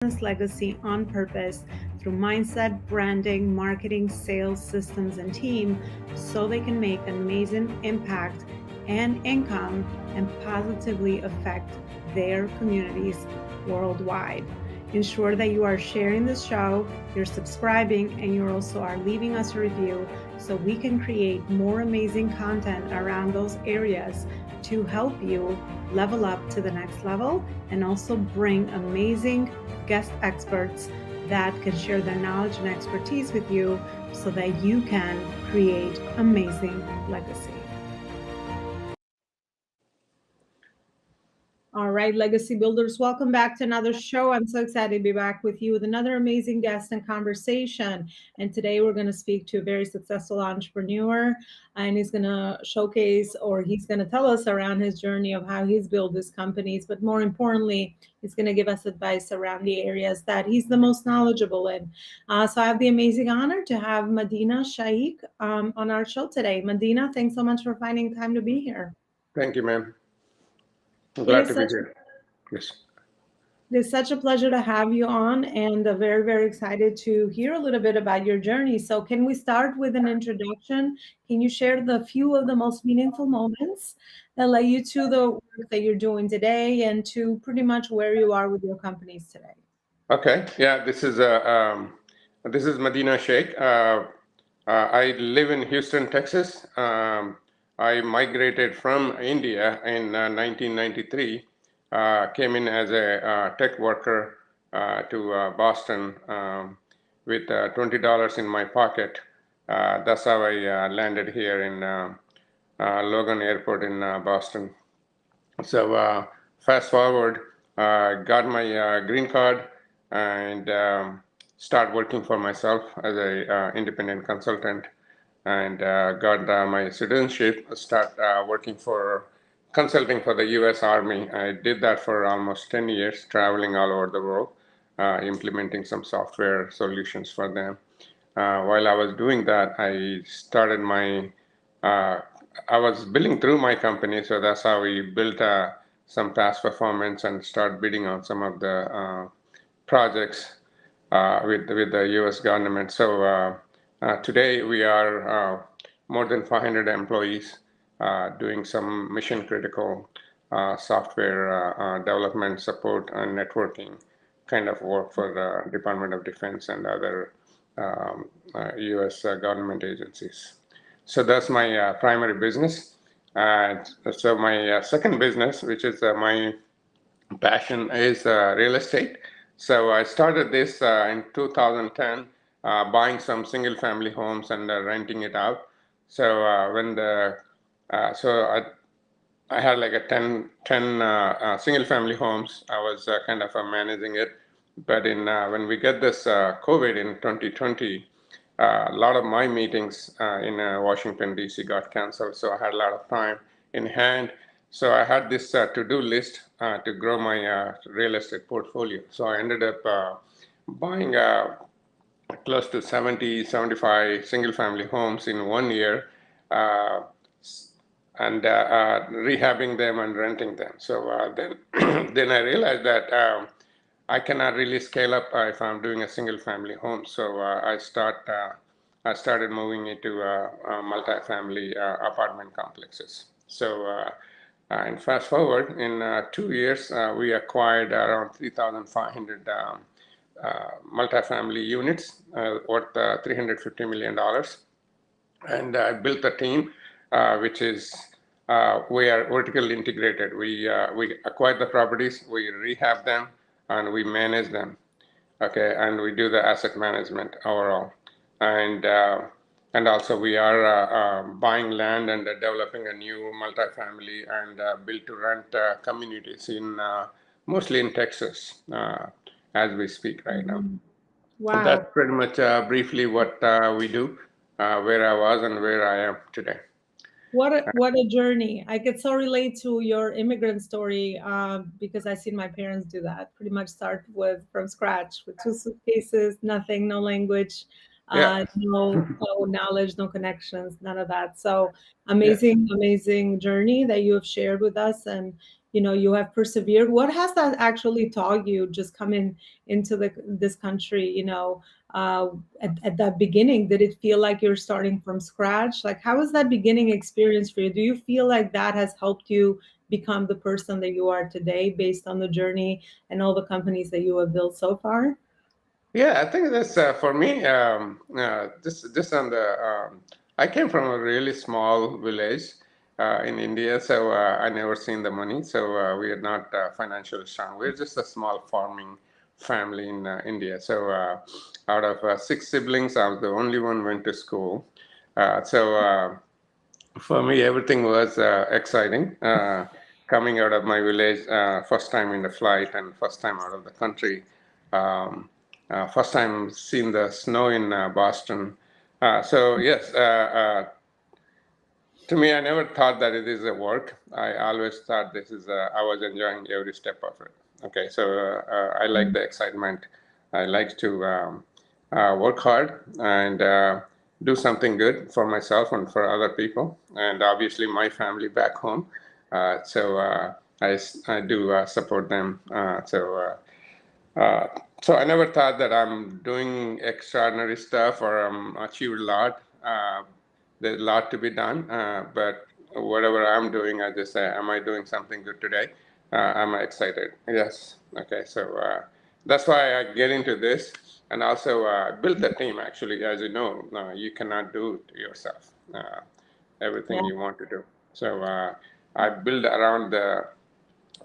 business legacy on purpose through mindset, branding, marketing, sales, systems, and team so they can make an amazing impact and income and positively affect their communities worldwide. Ensure that you are sharing this show, you're subscribing, and you also are leaving us a review so we can create more amazing content around those areas to help you level up to the next level and also bring amazing guest experts that can share their knowledge and expertise with you so that you can create amazing legacy. All right, Legacy Builders, welcome back to another show. I'm so excited to be back with you with another amazing guest and conversation. And today we're going to speak to a very successful entrepreneur, and he's going to showcase, or he's going to tell us around his journey of how he's built his companies. But more importantly, he's going to give us advice around the areas that he's the most knowledgeable in. So I have the amazing honor to have Madine Shaik on our show today. Madine, thanks so much for finding time to be here. Thank you, ma'am. I'm It glad is to be such here. Yes. It's such a pleasure to have you on, and very, very excited to hear a little bit about your journey. So, can we start with an introduction? Can you share the few of the most meaningful moments that led you to the work that you're doing today and to pretty much where you are with your companies today? Okay. Yeah. This is Madine Shaik. I live in Houston, Texas. I migrated from India in 1993. Came in as a tech worker to Boston with $20 in my pocket. That's how I landed here in Logan Airport in Boston. So fast forward, got my green card and start working for myself as a independent consultant, and got my citizenship. Start working for consulting for the U.S. Army. I did that for almost 10 years, traveling all over the world, implementing some software solutions for them. While I was doing that, I started my uh, I was billing through my company, so that's how we built some past performance and start bidding on some of the projects with the U.S. government. So today we are more than 500 employees doing some mission critical software development, support, and networking kind of work for the Department of Defense and other U.S. Government agencies. So that's my primary business. So my second business, which is my passion, is real estate. So I started this in 2010, buying some single family homes and renting it out. So when the so I had like a 10 single family homes. I was kind of managing it. But in when we get this COVID in 2020, a lot of my meetings in Washington, D.C. got canceled. So I had a lot of time in hand. So I had this to-do list to grow my real estate portfolio. So I ended up buying close to 70, 75 single family homes in 1 year. Uh, and rehabbing them and renting them. So then, then I realized that I cannot really scale up if I'm doing a single family home. So I started moving into multi-family apartment complexes. So and fast forward in 2 years, we acquired around 3,500 multifamily units worth $350 million, and I built a team which is we are vertically integrated. We acquire the properties, we rehab them, and we manage them. Okay, and we do the asset management overall, and and also we are buying land and developing a new multifamily and build to rent communities in mostly in Texas as we speak right now. Mhm. And Wow. that's pretty much briefly what we do, where I was and where I am today. What a journey. I could so relate to your immigrant story because I seen my parents do that. Pretty much start with from scratch with two suitcases, nothing, no language, Yeah, no knowledge, no connections, none of that. So yes. amazing, amazing journey that you have shared with us. And you have persevered. What has that actually taught you just coming into this country, uh, at that beginning? Did it feel like you're starting from scratch? Like, how was that beginning experience for you? Do you feel like that has helped you become the person that you are today based on the journey and all the companies that you have built so far? Yeah, I think that's for me. Just on the, I came from a really small village in India, so I never seen the money. So we are not financially strong. We're just a small farming family in India. So out of six siblings, I was the only one went to school. So for me, everything was exciting. Coming out of my village, first time in the flight, and first time out of the country. Um, First time seeing the snow in Boston. So yes, to me, I never thought that it is a work. I always thought this is. I was enjoying every step of it. Okay, so I like the excitement. I like to work hard and do something good for myself and for other people, and obviously my family back home. So I do support them. Uh, so I never thought that I'm doing extraordinary stuff or I'm achieved a lot. There's a lot to be done, but whatever I'm doing, I just say, am I doing something good today? Am I excited? Yes. Okay. So that's why I get into this, and also build the team. Actually, as you know, you cannot do it yourself. Everything Yeah. you want to do. So I build around the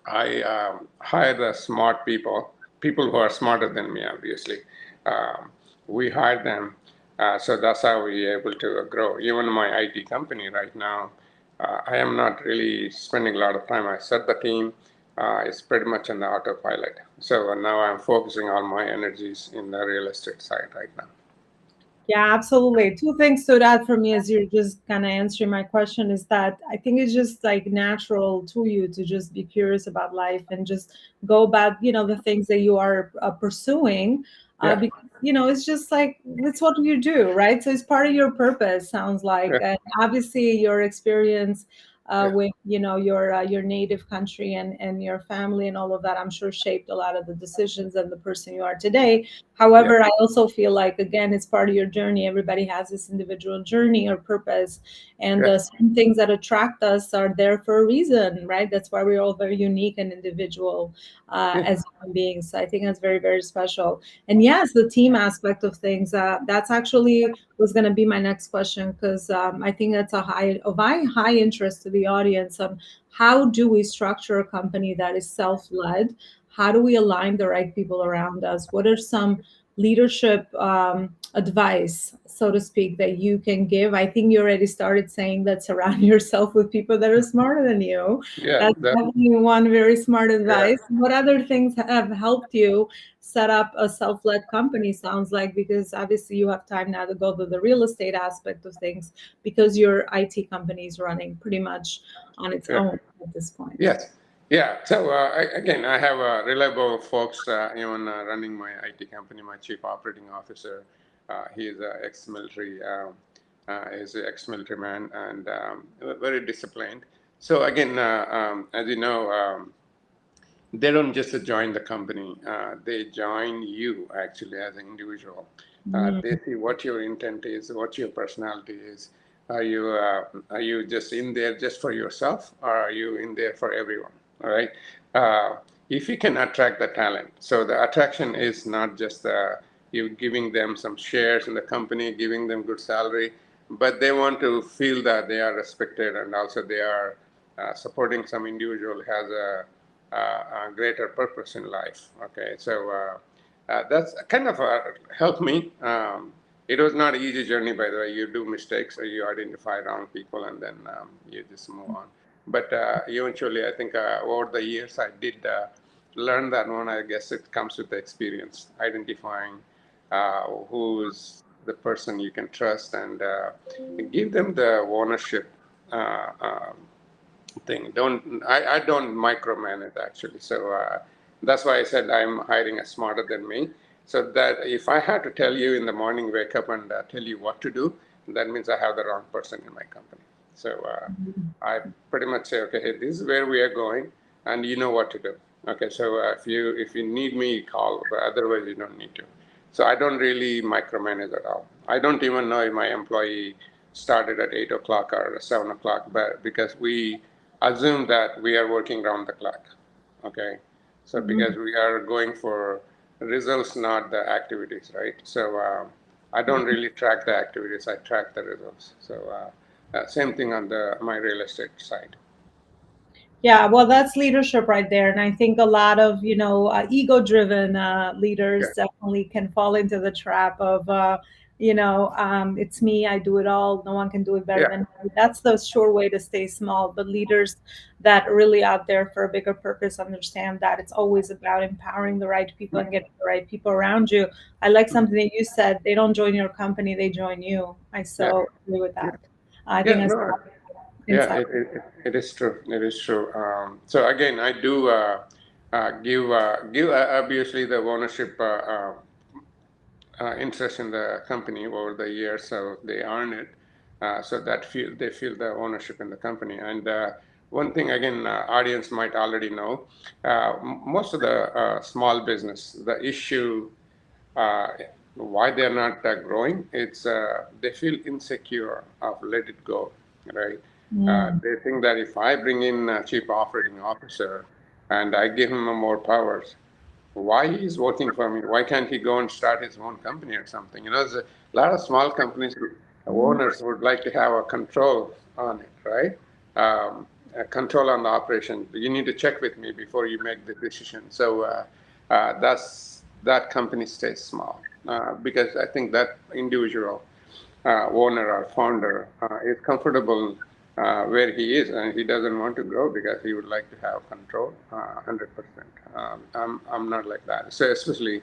I hire the smart people, people who are smarter than me, obviously. Um, we hire them. So that's how we're able to grow. Even my IT company right now, I am not really spending a lot of time. I set the team. It's pretty much on the autopilot. So now I'm focusing all my energies in the real estate side right now. Yeah, absolutely. Two things stood out for me as you're just kind of answering my question is that I think it's just like natural to you to just be curious about life and just go about, the things that you are pursuing. Yeah. Because, it's just like, it's what you do, right? So it's part of your purpose, sounds like. Yeah. And obviously, your experience Yeah. with, your native country and your family and all of that, I'm sure shaped a lot of the decisions and the person you are today. Yeah. However, I also feel like, again, it's part of your journey. Everybody has this individual journey or purpose, and Yeah. the certain things that attract us are there for a reason, right? That's why we're all very unique and individual Yeah. as human beings. So I think that's very, very special. And yes, the team aspect of things, that's actually was going to be my next question, because I think that's high interest to the audience on how do we structure a company that is self-led. How do we align the right people around us? What are some leadership advice, so to speak, that you can give? I think you already started saying that surround yourself with people that are smarter than you. Yeah. That's definitely one very smart Yeah. advice. What other things have helped you set up a self-led company? Sounds like, because obviously you have time now to go to the real estate aspect of things, because your IT company is running pretty much on its Yeah. own at this point. Yes. Yeah. So again, I have reliable folks, even running my IT company. My chief operating officer, he is an ex-military, is an ex-military man and very disciplined. So again, as you know, they don't just join the company; they join you actually as an individual. They see what your intent is, what your personality is. Are you just in there just for yourself, or are you in there for everyone? All right. Uh, if you can attract the talent, so the attraction is not just you giving them some shares in the company, giving them good salary, but they want to feel that they are respected and also they are supporting some individual who has a greater purpose in life. Okay, so that's kind of helped me. It was not an easy journey, by the way. You do mistakes, or you identify wrong people, and then you just move on. But eventually, I think over the years, I did learn that one. I guess it comes with the experience, identifying who's the person you can trust and give them the ownership. Uh, um, Thing. I don't micromanage actually. So that's why I said I'm hiring a smarter than me. So that if I had to tell you in the morning, wake up and tell you what to do, that means I have the wrong person in my company. So I pretty much say, okay, hey, this is where we are going. and you know what to do. Okay, so if you need me, call, but otherwise you don't need to. So I don't really micromanage at all. I don't even know if my employee started at 8 o'clock or 7 o'clock, but because we assume that we are working round the clock. Okay, so because Mm. we are going for results, not the activities, right? So I don't really track the activities. I track the results. So same thing on the my real estate side. Yeah, well, that's leadership right there. And I think a lot of, ego-driven Yeah, leaders definitely can fall into the trap of, it's me, I do it all. No one can do it better yeah, than me. That's the sure way to stay small. But leaders that are really out there for a bigger purpose understand that it's always about empowering the right people and getting the right people around you. I like something that you said. They don't join your company, they join you. I yeah, so agree with yeah, that. I think yeah. that's No, yeah, insight. it is true. It is true. So again, I do give obviously the ownership interest in the company over the years, so they earn it. So that they feel the ownership in the company. And one thing again, audience might already know, most of the small business, the issue uh, why they're not growing, it's they feel insecure of let it go, right? Mm. They think that if I bring in a chief operating officer and I give him more powers, why he's working for me? Why can't he go and start his own company or something? There's a lot of small companies, owners would like to have a control on it, right? A control on the operation. You need to check with me before you make the decision. So that company stays small because I think that individual owner or founder is comfortable where he is and he doesn't want to grow because he would like to have control 100%. I'm not like that. So especially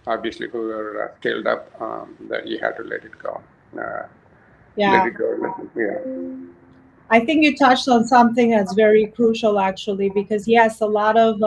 obviously who are scaled up, that you have to let it go. Uh, let Yeah. it go. Yeah. I think you touched on something that's very crucial, actually, because yes, a lot of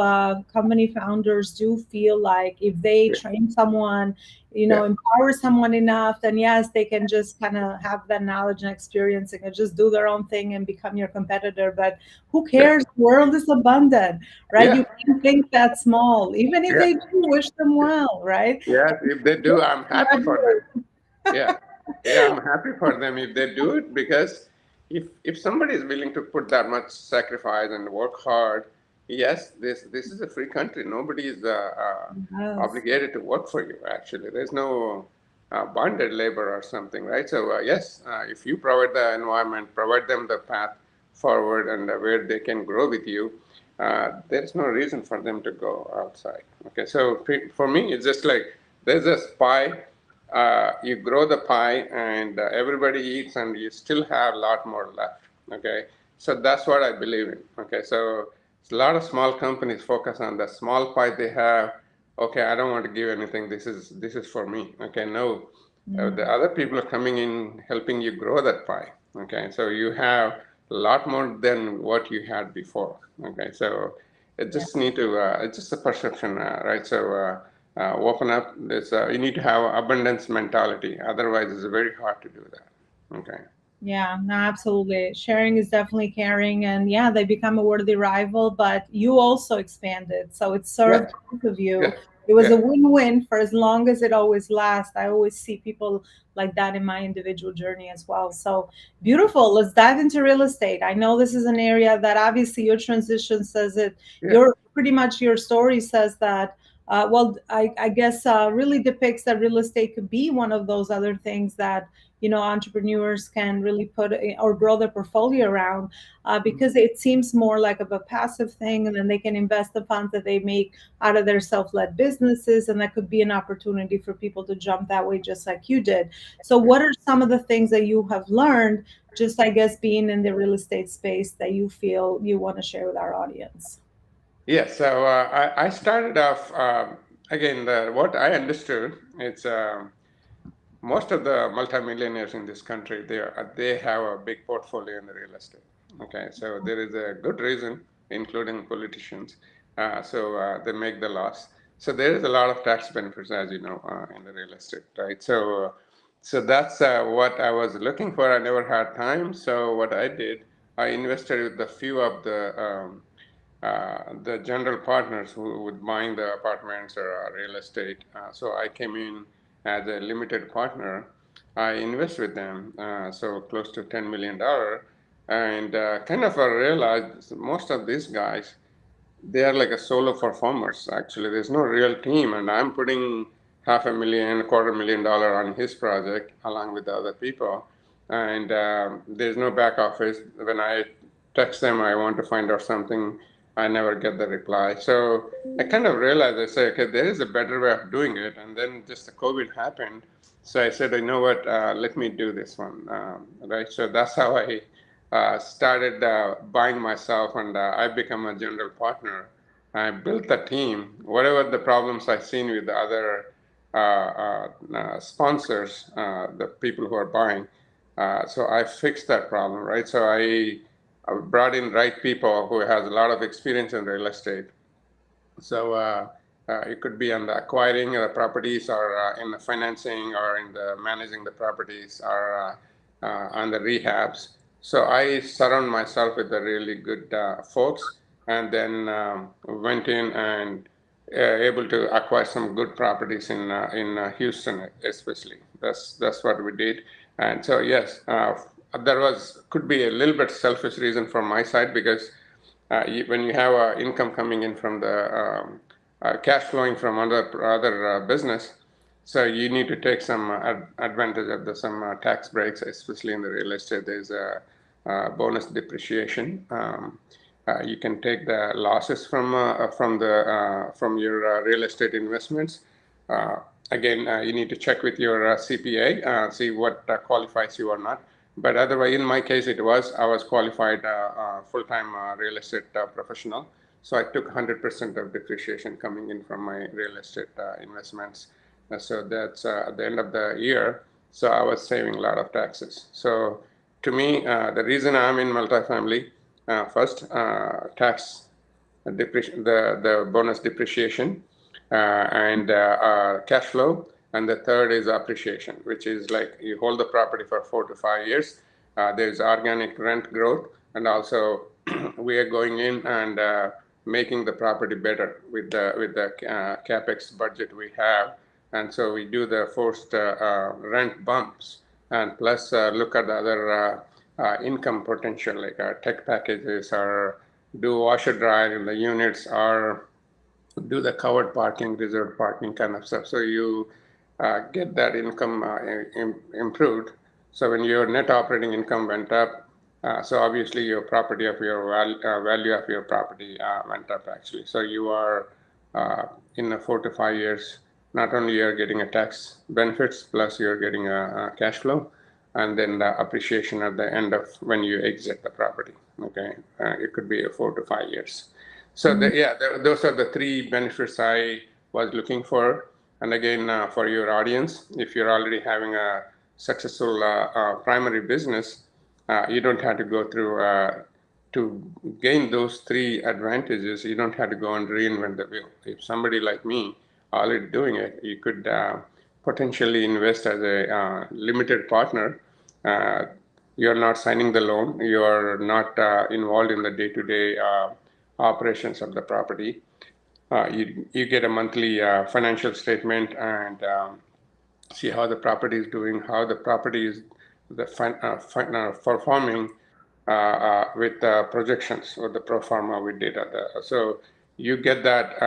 company founders do feel like if they Yeah. train someone, Yeah. empower someone enough, then yes, they can just kind of have that knowledge and experience and can just do their own thing and become your competitor. But who Yeah. cares? The world is abundant, right? You Yeah. can think that small, even if Yeah. they do wish them well, right? Yeah. If they do, I'm happy for them. Congratulations. Yeah, yeah, I'm happy for them if they do it because if somebody is willing to put that much sacrifice and work hard, yes, this is a free country. Nobody is Yes. obligated to work for you. Actually, there's no bonded labor or something, right? So yes, if you provide the environment, provide them the path forward and where they can grow with you, there's no reason for them to go outside. Okay, so for me, it's just like there's a pie. You grow the pie and everybody eats and you still have a lot more left. Okay, so that's what I believe in. Okay, so a lot of small companies focus on the small pie they have. Okay, I don't want to give anything. This is for me. Okay, no, the Mm. other people are coming in helping you grow that pie. Okay, so you have a lot more than what you had before. Okay, so it Yeah. just need to it's just a perception, right? So open up this. You need to have abundance mentality. Otherwise, it's very hard to do that. Okay. Yeah, no, absolutely. Sharing is definitely caring. And yeah, they become a worthy rival, but you also expanded. So it Yeah. served both of you. Yeah. It was a Yeah. win-win for as long as it always lasts. I always see people like that in my individual journey as well. So beautiful. Let's dive into real estate. I know this is an area that obviously your transition says it, Yeah. your pretty much your story says that. I guess really depicts that real estate could be one of those other things that entrepreneurs can really put or grow their portfolio around because it seems more like of a passive thing, and then they can invest the funds that they make out of their self-led businesses, and that could be an opportunity for people to jump that way just like you did. So Yeah. what are some of the things that you have learned, just I guess being in the real estate space, that you feel you want to share with our audience? Yeah. So I started off again. What I understood, it's most of the multimillionaires in this country, they have a big portfolio in the real estate. Okay, so there is a good reason, including politicians. So they make the laws. So there is a lot of tax benefits, as you know, in the real estate, right? So that's what I was looking for. I never had time. So what I did, I invested with a few of the the general partners who would buying the apartments or real estate. So I came in as a limited partner. I invest with them, so close to $10 million, and kind of I realized most of these guys, they are like a solo performers. Actually, there's no real team, and I'm putting half a million, $250,000 on his project along with the other people, and there's no back office. When I text them, I want to find out something, I never get the reply. So I kind of realized, I say, okay, there is a better way of doing it. And then just the COVID happened, so I said, you know what, let me do this one, right? So that's how I started buying myself, and I become a general partner. I built a team. Whatever the problems I've seen with the other sponsors, the people who are buying, so I fixed that problem, right? So I brought in right people who has a lot of experience in real estate. So it could be on the acquiring the properties, or in the financing, or in the managing the properties, or on the rehabs. So I surround myself with the really good folks, and then went in and able to acquire some good properties in Houston, especially. That's what we did. And so yes, there was could be a little bit selfish reason from my side, because when you have income coming in from the cash flowing from other business, so you need to take some advantage of some tax breaks, especially in the real estate. There's a bonus depreciation. You can take the losses from your real estate investments. Uh, Again, you need to check with your CPA, see what qualifies you or not. But otherwise, in my case, I was qualified full-time real estate professional. So I took 100% of depreciation coming in from my real estate investments. So that's at the end of the year. So I was saving a lot of taxes. So to me, the reason I'm in multifamily, first, tax the bonus depreciation, and cash flow. And the third is appreciation, which is like you hold the property for 4 to 5 years. There's organic rent growth, and also we are going in and making the property better with the capex budget we have, and so we do the forced rent bumps, and plus look at the other income potential, like tech packages, or do washer dryer in the units, or do the covered parking, reserved parking kind of stuff. So you get that income improved. So when your net operating income went up, so obviously your property of your value of your property went up actually. So you are in 4 to 5 years, not only you're getting a tax benefits, plus you're getting a cash flow, and then the appreciation at the end of when you exit the property. Okay, it could be 4 to 5 years. So yeah, those are the three benefits I was looking for. And again, for your audience, if you're already having a successful primary business, you don't have to go through to gain those three advantages. You don't have to go and reinvent the wheel. If somebody like me already doing it, you could potentially invest as a limited partner. Uh, you're not signing the loan. You're not involved in the day-to-day operations of the property. You get a monthly financial statement, and see how the property is doing, how the property is performing with projections or the pro forma we did. So you get that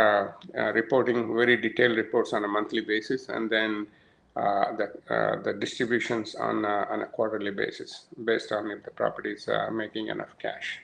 reporting, very detailed reports on a monthly basis, and then the distributions on a quarterly basis based on if the property is making enough cash.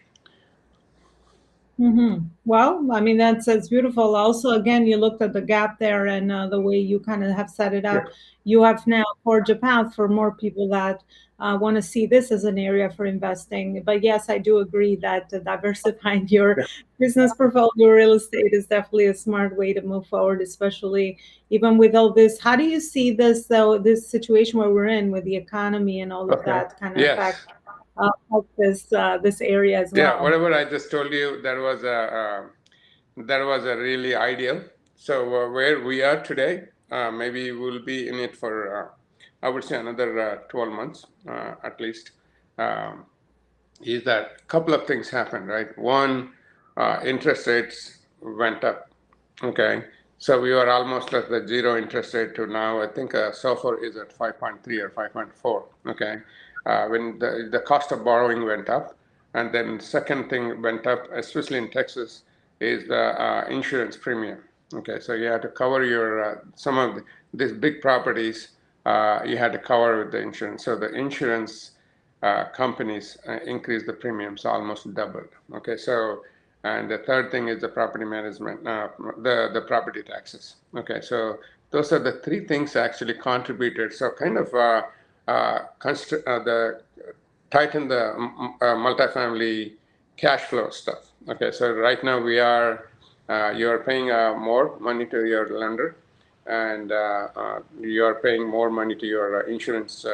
Well, I mean, that's beautiful. Also, again, you looked at the gap there, and the way you kind of have set it Yeah, up. You have now forged a path for more people that want to see this as an area for investing. But yes, I do agree that diversifying your yeah, business portfolio real estate is definitely a smart way to move forward, especially even with all this. How do you see this, though, this situation where we're in with the economy and all of okay. that kind of Yes. affect this area as Yeah, well? whatever I just told you, that was a really ideal. So where we are today, maybe we'll be in it for I would say another 12 months at least. Um, is that a couple of things happen, right? One, interest rates went up. Okay, so we were almost at the zero interest rate to now. I think SOFR is at 5.3 or 5.4. Okay, when the cost of borrowing went up, and then second thing went up, especially in Texas, is the insurance premium. Okay, so you had to cover your some of these big properties. You had to cover with the insurance. So the insurance companies increased the premiums almost doubled. Okay, so and the third thing is the property management, the property taxes. Okay, so those are the three things actually contributed. So kind of the tighten the multifamily cash flow stuff. Okay, so right now you are paying more money to your lender, and you are paying more money to your insurance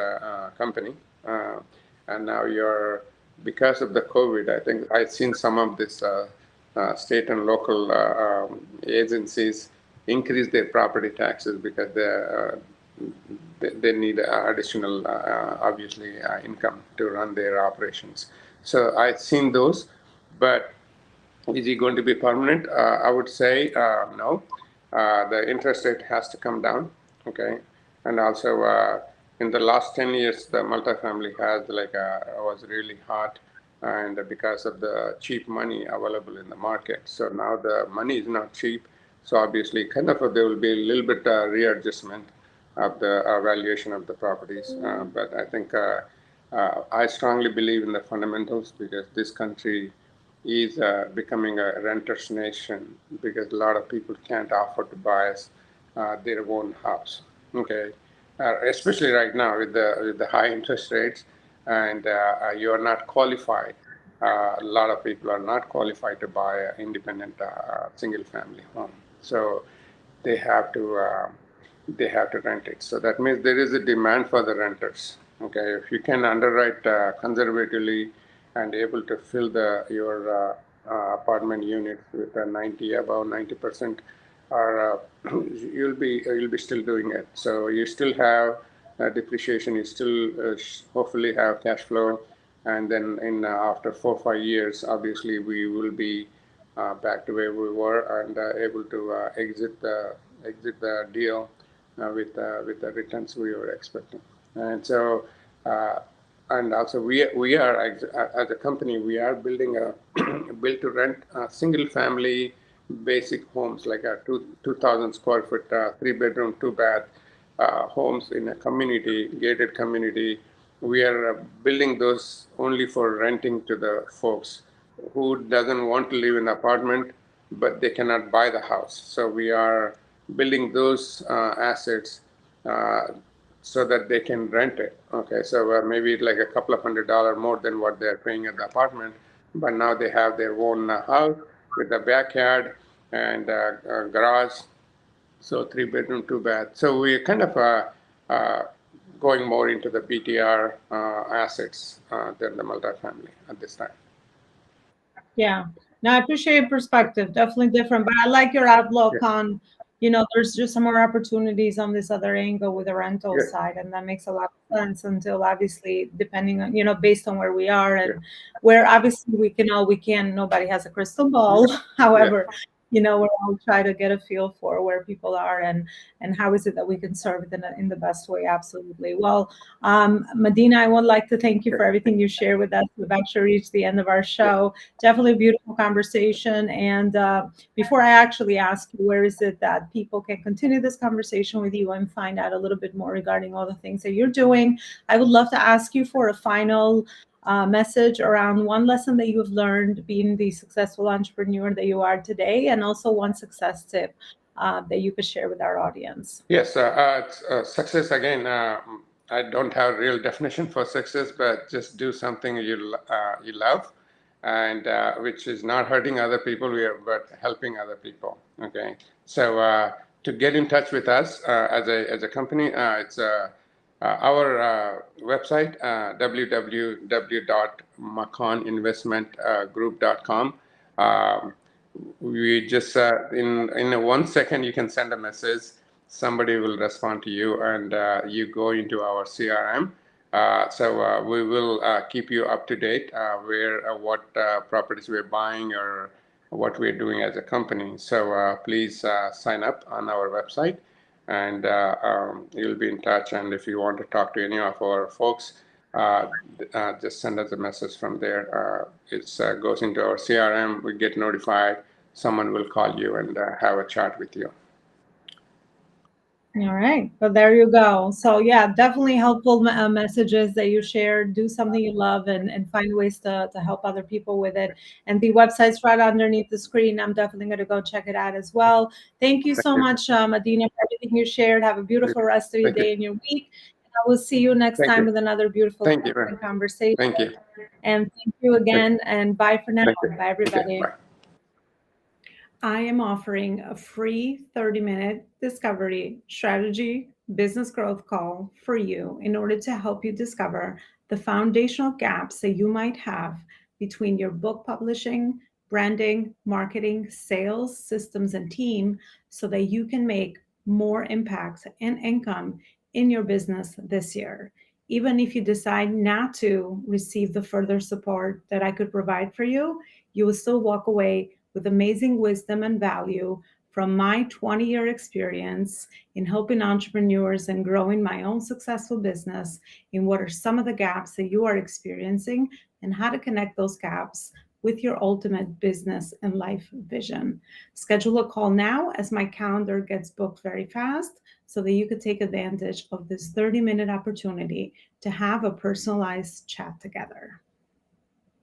company, uh, and now you're because of the COVID. I think I've seen some of this state and local agencies increase their property taxes because they need additional, obviously, income to run their operations. So I've seen those, but is it going to be permanent? I would say no. The interest rate has to come down. Okay, and also in the last 10 years, the multifamily has was really hot, and because of the cheap money available in the market. So now the money is not cheap. So obviously, kind of there will be a little bit readjustment of the valuation of the properties. But I think I strongly believe in the fundamentals because this country is becoming a renter's nation because a lot of people can't afford to buy their own house. Okay, especially right now with the high interest rates, and you are not qualified. A lot of people are not qualified to buy an independent single family home. So they have to uh, they have to rent it. So that means there is a demand for the renters. Okay, if you can underwrite conservatively and able to fill the your apartment units with a 90 above 90%, or you'll be still doing it. So you still have depreciation. You still hopefully have cash flow, and then in after 4 or 5 years, obviously we will be back to where we were and able to exit the deal with the returns we were expecting. And so, uh, and also we are as a company we are building a build to rent single family basic homes like a 2,000 square foot 3 bedroom 2 bath homes in a community gated community. We are building those only for renting to the folks who doesn't want to live in an apartment but they cannot buy the house. So we are building those assets uh, so that they can rent it. Okay, so maybe like a couple of $100 more than what they're paying at the apartment, but now they have their own house with a backyard and a garage. So 3 bedroom, 2 bath. So we're kind of uh, going more into the BTR assets than the multifamily at this time. Yeah. No, I appreciate your perspective. Definitely different, but I like your Yeah, outlook on, there's just some more opportunities on this other angle with the rental yeah, side, and that makes a lot of sense until obviously depending on, based on where we are yeah, and where obviously we can, nobody has a crystal ball. yeah, However, we're all try to get a feel for where people are and how is it that we can serve it in the best way. Absolutely. Well, Medina, I would like to thank you yeah, for everything you shared with us. We've actually reached the end of our yeah. show. Definitely a beautiful conversation. And before I actually ask you, where is it that people can continue this conversation with you and find out a little bit more regarding all the things that you're doing, I would love to ask you for a final message around one lesson that you've learned being the successful entrepreneur that you are today, and also one success tip that you could share with our audience. Yes, success again. I don't have a real definition for success, but just do something you love, and which is not hurting other people, but helping other people. Okay, so to get in touch with us as a company, it's our website www.maconinvestmentgroup.com. We just in a 1 second you can send a message, somebody will respond to you, and you go into our CRM. So we will keep you up to date where what properties we're buying or what we're doing as a company. So please sign up on our website, and you'll be in touch. And if you want to talk to any of our folks, uh, just send us a message from there. It goes into our CRM. We get notified. Someone will call you and have a chat with you. All right. Well, there you go. So, yeah, definitely helpful messages that you shared. Do something you love and find ways to help other people with it. And the website's right underneath the screen. I'm definitely going to go check it out as well. Thank you Thank so you. much, Madina, for everything you shared. Have a beautiful rest of your Thank you. day and your week. And I will see you next Thank time you. with another beautiful Thank you. conversation. Thank you. And thank you Thank again. And bye for now. you. Bye, Okay. everybody. Bye. I am offering a free 30-minute discovery strategy business growth call for you in order to help you discover the foundational gaps that you might have between your book publishing, branding, marketing, sales, systems, and team so that you can make more impact and income in your business this year. Even if you decide not to receive the further support that I could provide for you, you will still walk away with amazing wisdom and value from my 20-year experience in helping entrepreneurs and growing my own successful business in what are some of the gaps that you are experiencing and how to connect those gaps with your ultimate business and life vision. Schedule a call now as my calendar gets booked very fast so that you could take advantage of this 30-minute opportunity to have a personalized chat together.